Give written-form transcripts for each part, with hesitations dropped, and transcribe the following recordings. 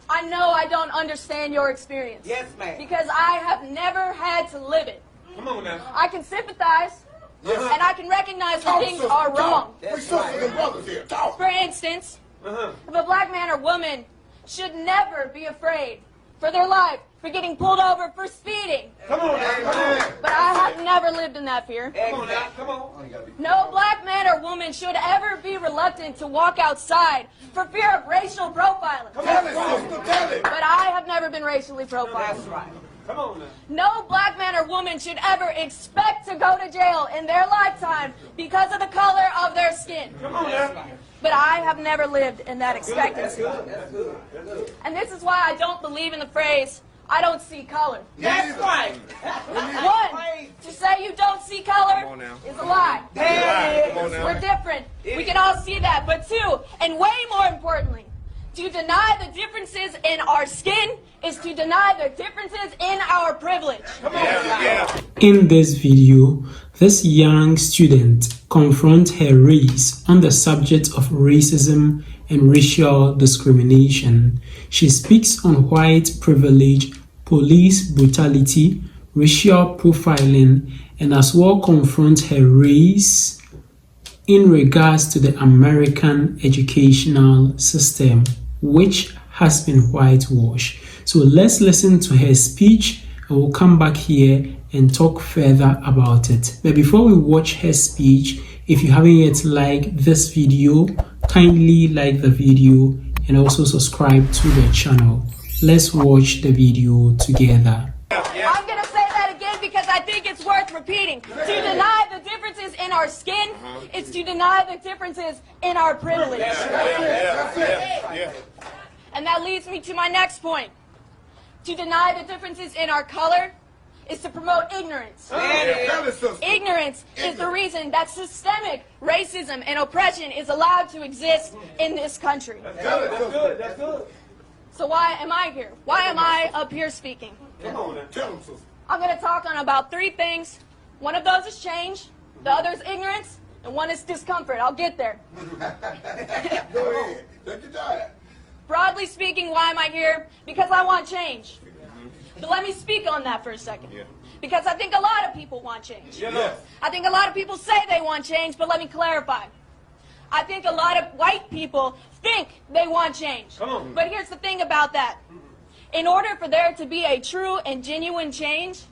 I know I don't understand your experience. Yes, ma'am. Because I have never had to live it. Come on now. I can sympathize, and I can recognize when things are wrong. We sisters and brothers here. Talk. For instance, if a black man or woman should never be afraid for their life, for getting pulled over for speeding. Come on now. Come on. But I have never lived in that fear. Come on now. Come on. No black man or woman should ever be reluctant to walk outside for fear of racial profiling. Tell it, sister. Tell it. But I have never been racially profiled. That's right. Come on now. No black man or woman should ever expect to go to jail in their lifetime because of the color of their skin. Come on now. But I have never lived in that expectancy. That's good. That's good. And this is why I don't believe in the phrase, I don't see color. That's right. One, to say you don't see color is a lie. We're different. We can all see that. But two, and way more importantly, to deny the differences in our skin is to deny the differences in our privilege. In this video, this young student confronts her race on the subject of racism and racial discrimination. She speaks on white privilege, police brutality, racial profiling, and as well confronts her race in regards to the American educational system, which has been whitewashed. So let's listen to her speech and we'll come back here and talk further about it. But before we watch her speech, if you haven't yet liked this video, kindly like the video and also subscribe to the channel. Let's watch the video together. I'm going to say that again because I think it's worth repeating. To deny the differences in our skin is to deny the differences in our privilege. And that leads me to my next point. To deny the differences in our color is to promote ignorance. Ignorance is the reason that systemic racism and oppression is allowed to exist in this country. That's good. That's good. So why am I here? Why am I up here speaking? Come on now. Tell them, sister. I'm going to talk on about three things. One of those is change, the other is ignorance, and one is discomfort. I'll get there. Go ahead. Take your time. Broadly speaking, why am I here? Because I want change. But let me speak on that for a second. Because I think a lot of people want change. I think a lot of people say they want change, but let me clarify. I think a lot of white people think they want change. Come on. But here's the thing about that. In order for there to be a true and genuine change,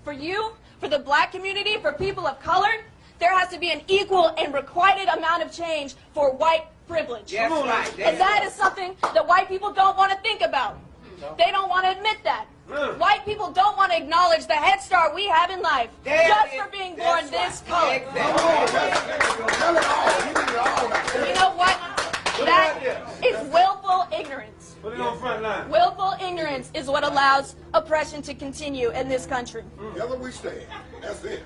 for you, for the black community, for people of color, there has to be an equal and requited amount of change for white privilege. That's right. And that is something that white people don't want to think about. They don't want to admit that. White people don't want to acknowledge the head start we have in life just for being born this color. You know what? That is willful ignorance. Put it on front line. Willful ignorance is what allows oppression to continue in this country. Together we stand. That's it.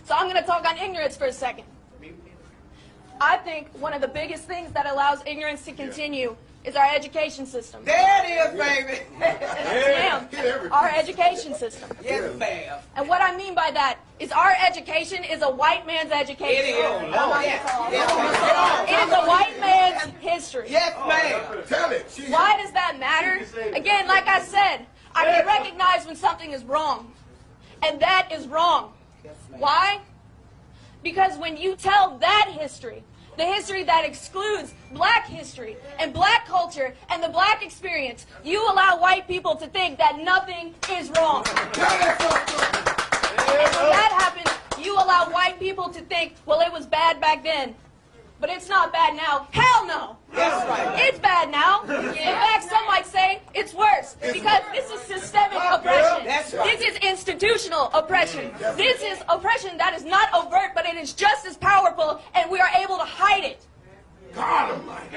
So I'm going to talk on ignorance for a second. I think one of the biggest things that allows ignorance to continue is our education system. There it is, baby. Ma'am, our education system. Yes, ma'am. And what I mean by that is our education is a white man's education. It is. Oh, yes. It is a white man's history. Yes, ma'am. Tell it. Why does that matter? Again, like I said, I can recognize when something is wrong. And that is wrong. Why? Because when you tell that history, the history that excludes black history and black culture and the black experience, you allow white people to think that nothing is wrong. And when that happens, you allow white people to think, well, it was bad back then, but it's not bad now. Hell no. That's right. It's bad now. In fact, some might say it's worse because this is systemic oppression. That's right. This is institutional oppression. This is oppression that is not overt, but it is just as powerful, and we are able to hide it. God Almighty.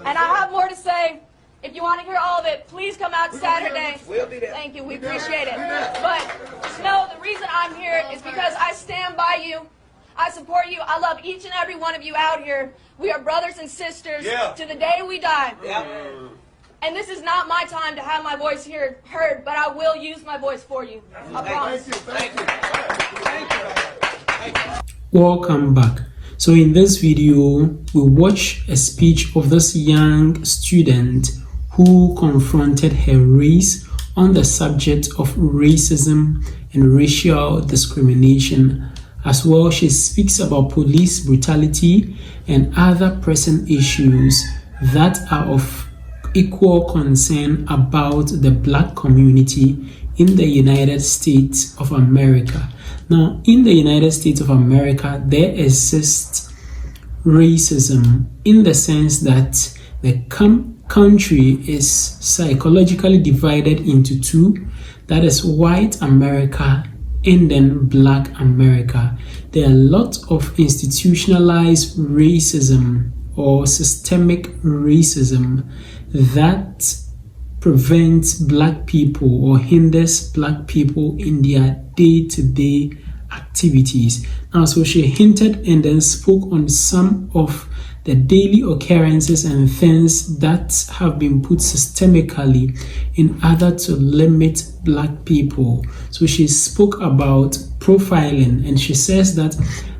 And I have more to say. If you want to hear all of it, please come out Saturday. We'll be there. Thank you. We appreciate it. But no, the reason I'm here is because I stand by you. I support you. I love each and every one of you out here. We are brothers and sisters to the day we die. And this is not my time to have my voice heard, but I will use my voice for you. I promise. Thank you. Welcome back. So in this video, we watch a speech of this young student who confronted her race on the subject of racism and racial discrimination. As well, she speaks about police brutality and other pressing issues that are of equal concern about the Black community in the United States of America. Now, in the United States of America, there exists racism in the sense that the country is psychologically divided into two. That is white America and then Black America. There are a lot of institutionalized racism or systemic racism that prevents Black people or hinders Black people in their day-to-day activities. Now, so she hinted and then spoke on some of the daily occurrences and things that have been put systemically in order to limit Black people. So she spoke about profiling, and she says that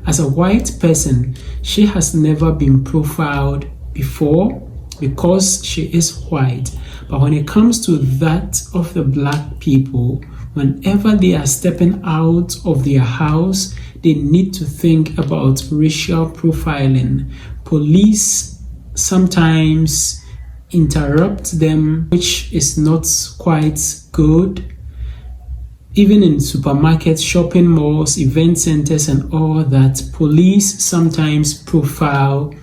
as a white person, she has never been profiled before because she is white. But when it comes to that of the Black people, whenever they are stepping out of their house, they need to think about racial profiling. Police sometimes interrupt them, which is not quite good. Even in supermarkets, shopping malls, event centers, and all that, police sometimes profile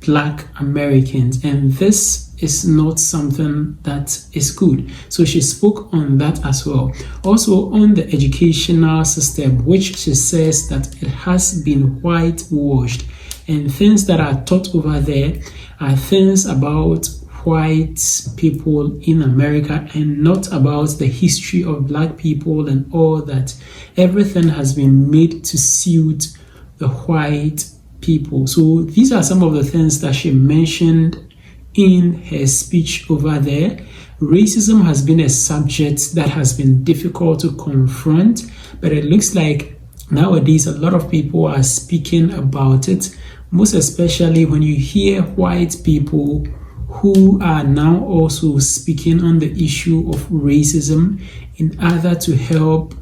Black Americans, and this is not something that is good. So she spoke on that as well. Also on the educational system, which she says that it has been whitewashed, and things that are taught over there are things about white people in America and not about the history of Black people and all that. Everything has been made to suit the white people. So these are some of the things that she mentioned in her speech over there. Racism has been a subject that has been difficult to confront, but it looks like nowadays a lot of people are speaking about it, most especially when you hear white people who are now also speaking on the issue of racism in order to help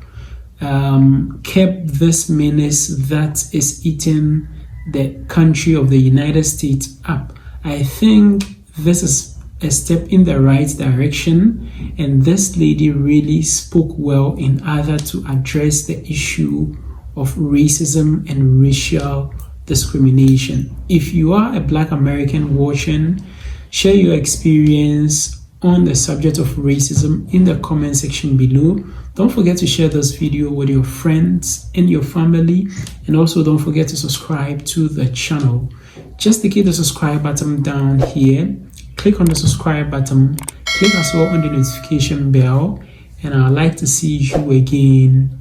curb this menace that is eating the country of the United States up. I think this is a step in the right direction, and this lady really spoke well in order to address the issue of racism and racial discrimination. If you are a Black American watching, share your experience on the subject of racism in the comment section below. Don't forget to share this video with your friends and your family, and also don't forget to subscribe to the channel. Just click the subscribe button down here, click on the subscribe button, click as well on the notification bell, and I'd like to see you again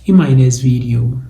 in my next video.